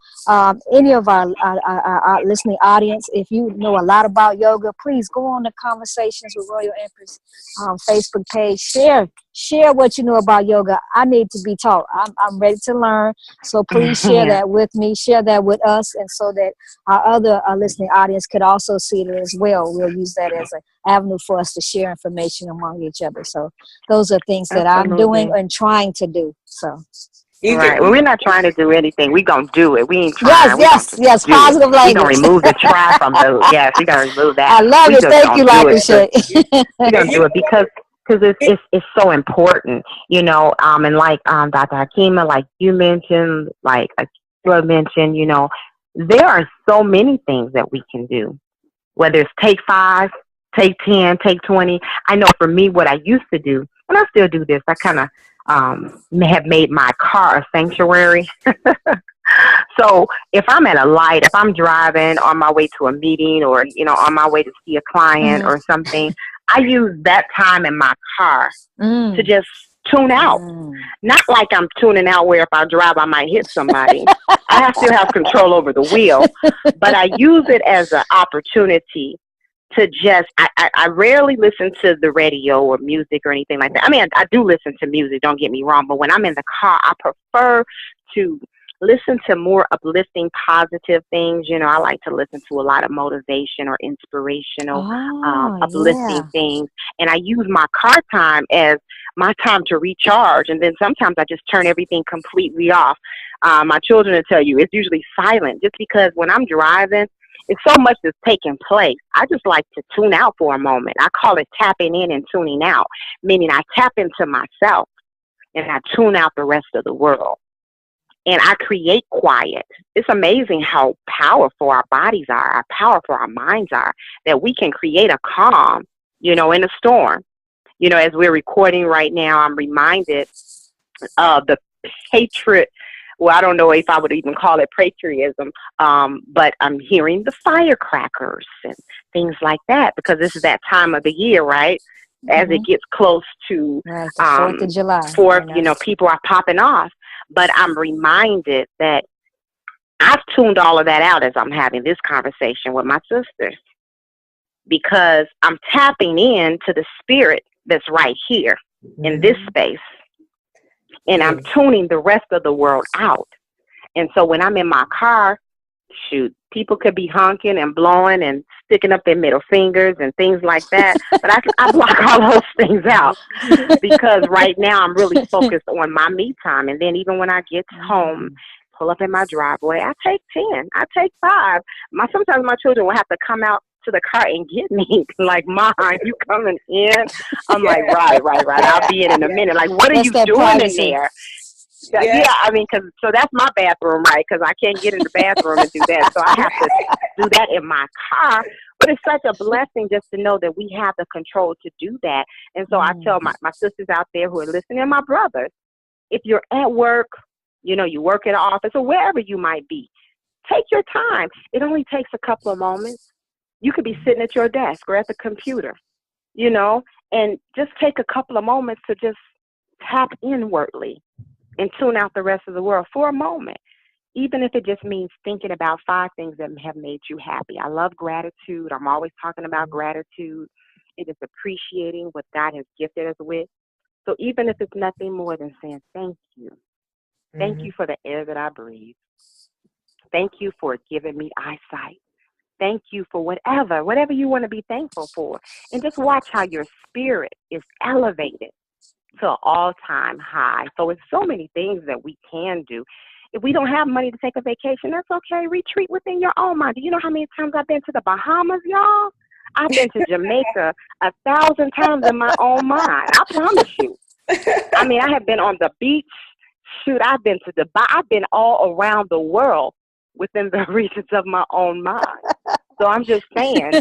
any of our listening audience, if you know a lot about yoga, please go on the Conversations with Royal Empress Facebook page. Share what you know about yoga. I need to be taught. I'm ready to learn. So please share Yeah. that with me. Share that with us, and so that our other listening audience could also see it as well. We'll use that as an avenue for us to share information among each other. So those are things that I'm doing Absolutely. and trying to do. So You Right. Well, can, we're not trying to do anything. We're going to do it. We ain't yes, trying. We're going yes, to just yes. do it. Positive We're going language. to remove the try from the, yes, we're going to remove that. I love We it. just Thank going you, to do like it. and Shay. We're going and to you do it because it's so important, you know, and like Dr. Hakima, like you mentioned, like Akila mentioned, you know, there are so many things that we can do, whether it's take 5, take 10, take 20. I know for me, what I used to do, and I still do this, I kind of have made my car a sanctuary. So if I'm at a light, if I'm driving on my way to a meeting or, you know, on my way to see a client Mm, or something, I use that time in my car to mm, just tune out. mm. Not like I'm tuning out where if I drive, I might hit somebody. Still have control over the wheel, but I use it as an opportunity to just, I rarely listen to the radio or music or anything like that. I mean, I do listen to music, don't get me wrong, but when I'm in the car, I prefer to listen to more uplifting, positive things. You know, I like to listen to a lot of motivation or inspirational, Oh, uplifting yeah. things. And I use my car time as my time to recharge. And then sometimes I just turn everything completely off. My children will tell you it's usually silent just because when I'm driving, it's so much that's taking place. I just like to tune out for a moment. I call it tapping in and tuning out, meaning I tap into myself and I tune out the rest of the world. And I create quiet. It's amazing how powerful our bodies are, how powerful our minds are, that we can create a calm, you know, in a storm. You know, as we're recording right now, I'm reminded of the patriot. Well, I don't know if I would even call it patriotism, but I'm hearing the firecrackers and things like that because this is that time of the year, right? As Hmm. it gets close to Right, the 4th of July. Fourth, Right you now. know, people are popping off. But I'm reminded that I've tuned all of that out as I'm having this conversation with my sisters because I'm tapping into the spirit that's right here in this space. And I'm yes. tuning the rest of the world out. And so when I'm in my car, shoot, people could be honking and blowing and sticking up their middle fingers and things like that. But I block all those things out because right now I'm really focused on my me time. And then even when I get home, pull up in my driveway, I take 10, I take 5. Sometimes my children will have to come out to the car and get me. Like, Mom, you coming in? I'm like, right. I'll be in a minute. Like, what are That's you that doing in privacy. there? Yeah. Yeah, I mean, so that's my bathroom, right? Because I can't get in the bathroom and do that. So I have to do that in my car. But it's such a blessing just to know that we have the control to do that. And so I tell my sisters out there who are listening and my brothers, if you're at work, you know, you work in an office or wherever you might be, take your time. It only takes a couple of moments. You could be sitting at your desk or at the computer, you know, and just take a couple of moments to just tap inwardly and tune out the rest of the world for a moment, even if it just means thinking about 5 things that have made you happy. I love gratitude. I'm always talking about gratitude. It is appreciating what God has gifted us with. So even if it's nothing more than saying thank you. Thank you for the air that I breathe. Thank you for giving me eyesight. Thank you for whatever you want to be thankful for. And just watch how your spirit is elevated to an all-time high. So it's so many things that we can do. If we don't have money to take a vacation, that's okay. Retreat within your own mind. Do you know how many times I've been to the Bahamas, y'all? I've been to Jamaica 1,000 times in my own mind. I promise you. I mean, I have been on the beach. Shoot, I've been to Dubai. I've been all around the world within the regions of my own mind. So I'm just saying,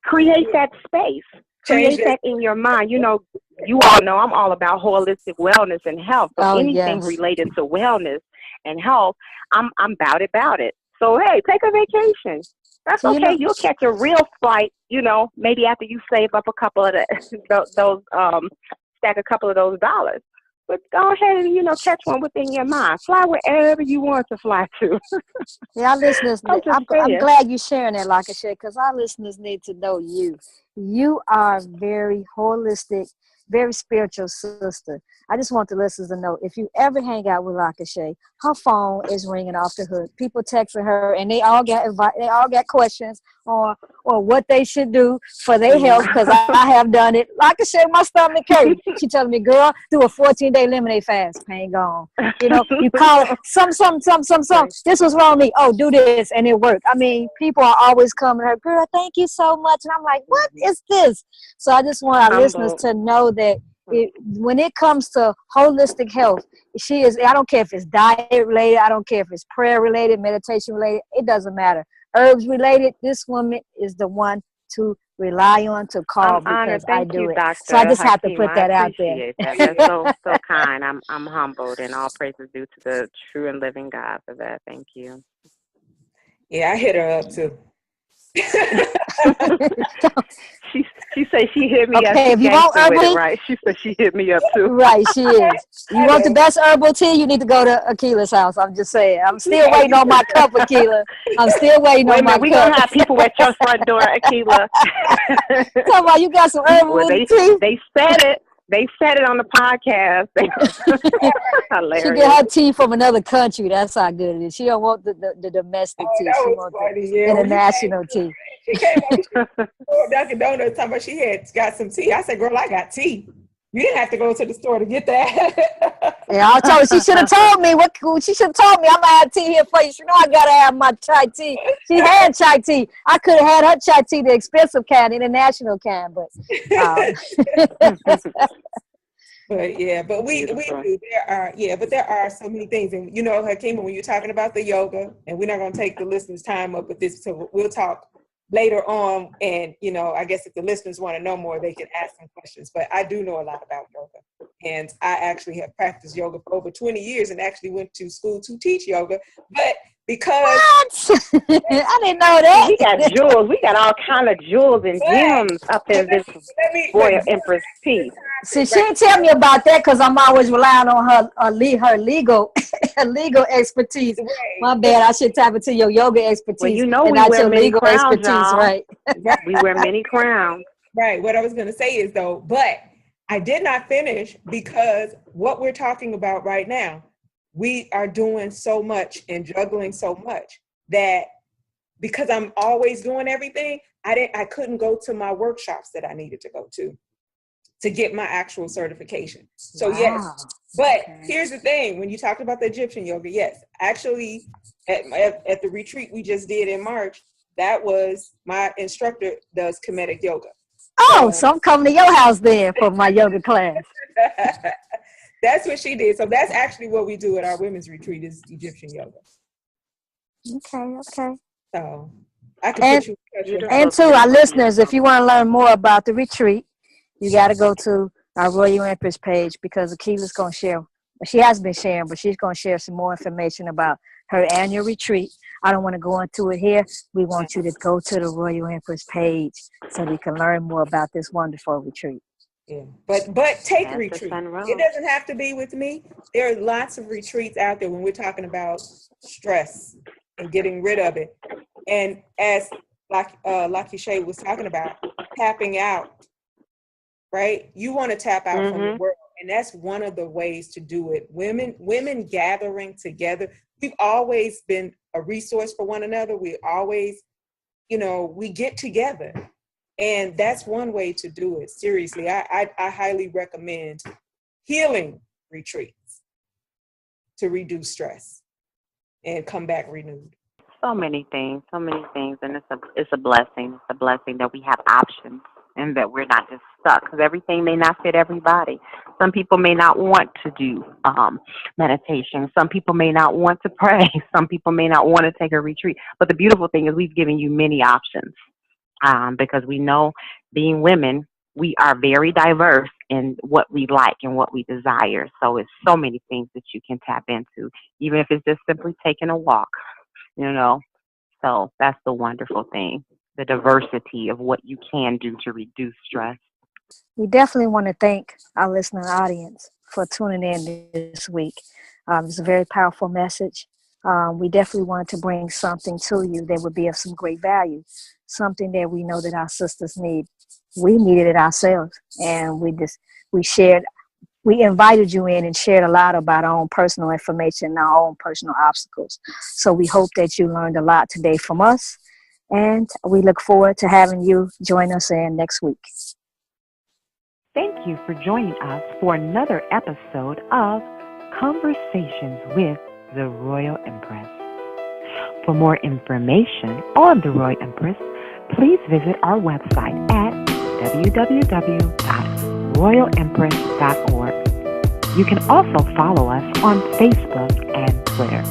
create that space. Create that in your mind. You know, you all know I'm all about holistic wellness and health. So anything related to wellness and health, I'm about it. So hey, take a vacation. That's okay. You'll catch a real flight, you know, maybe after you save up a couple of those stack a couple of those dollars. but go ahead and, catch one within your mind. Fly wherever you want to fly to. Yeah, our listeners, I'm just I'm saying. glad you're sharing that, like I said, because our listeners need to know you. You are very holistic, very spiritual sister. I just want the listeners to know if you ever hang out with Lakashay, her phone is ringing off the hook. People texting her, and they all got questions or what they should do for their health because I have done it. Lakashay, my stomach hurt. She telling me, girl, do a 14-day lemonade fast. Pain gone. You call it some. Right. This was wrong with me. Oh, do this, and it worked. I mean, people are always coming to her, girl, thank you so much. And I'm like, what is this? So I just want our listeners Humble. to know that when it comes to holistic health, she is, I don't care if it's diet related, I don't care if it's prayer related, meditation related, it doesn't matter. Herbs related, this woman is the one to rely on, to I'm call honored. because I Thank do you, it. So I Dr. just have to Hakeem. put I that out there. appreciate that. That's so kind. I'm humbled, and all praises due to the true and living God for that. Thank you. Yeah, I hit her up too. She said she hit me up. Okay, She if you want gangster with it, herbal, right? She said she hit me up too. right, she is. You want the best herbal tea, you need to go to Akila's house. I'm just saying. I'm still waiting on my cup, Akila. I'm still waiting Wait a on my minute, we cup. gonna have people at your front door, Akila. Talk about you got some Well, herbal tea. they said it. They said it on the podcast. She get Hilarious. her tea from another country. That's how good it is. She don't want the domestic Oh, tea. that She was wants funny. the Yeah, when international tea. she came over to Dunkin' Donuts talking about she had got some tea. I said, girl, I got tea. You didn't have to go to the store to get that. Yeah, I told her she should have told me. She should have told me I'm gonna have tea here for you. She know I gotta have my chai tea. She had chai tea. I could have had her chai tea, the expensive kind, international kind, but But yeah, but we do. There are so many things, and Hakima, when you're talking about the yoga, and we're not going to take the listeners' time up with this, so we'll talk later on. And I guess if the listeners want to know more, they can ask some questions. But I do know a lot about yoga, and I actually have practiced yoga for over 20 years, and actually went to school to teach yoga. But because what? I didn't know that. We got jewels. We got all kind of jewels and gems up in this but Royal Empress piece. See, she didn't tell me about that because I'm always relying on her legal her legal expertise. My bad. I should tap into your yoga Well, expertise and we not wear your many legal crowns, expertise, y'all. right? We wear many crowns. Right. What I was going to say is, though, but I did not finish because what we're talking about right now, we are doing so much and juggling so much that because I'm always doing everything, I couldn't go to my workshops that I needed to go to get my actual certification. So wow. yes, but here's the thing: when you talked about the Egyptian yoga, yes, actually, at the retreat we just did in March, that was my instructor does Kemetic yoga. So I'm coming to your house then for my yoga class. That's what she did. So that's actually what we do at our women's retreat is Egyptian yoga. Okay. So I can put you in touch with her. And to our listeners, if you want to learn more about the retreat, you got to go to our Royal Empress page because Akila's going to share. She has been sharing, but she's going to share some more information about her annual retreat. I don't want to go into it here. We want you to go to the Royal Empress page so you can learn more about this wonderful retreat. Yeah, but take a retreat. It doesn't have to be with me. There are lots of retreats out there when we're talking about stress and getting rid of it. And as Lucky Shay was talking about, tapping out, right? You want to tap out from the world. And that's one of the ways to do it. Women gathering together. We've always been a resource for one another. We always, we get together. And that's one way to do it. Seriously, I highly recommend healing retreats to reduce stress and come back renewed. So many things, and it's a blessing. It's a blessing that we have options and that we're not just stuck because everything may not fit everybody. Some people may not want to do meditation. Some people may not want to pray. Some people may not want to take a retreat. But the beautiful thing is we've given you many options because we know being women, we are very diverse in what we like and what we desire. So it's so many things that you can tap into, even if it's just simply taking a walk. So that's the wonderful thing, the diversity of what you can do to reduce stress. We definitely want to thank our listening audience for tuning in this week. It's a very powerful message. We definitely wanted to bring something to you that would be of some great value, something that we know that our sisters need. We needed it ourselves, and we shared. We invited you in and shared a lot about our own personal information and our own personal obstacles. So we hope that you learned a lot today from us, and we look forward to having you join us in next week. Thank you for joining us for another episode of Conversations with the Royal Empress. For more information on the Royal Empress, please visit our website at www.royalempress.org. You can also follow us on Facebook and Twitter.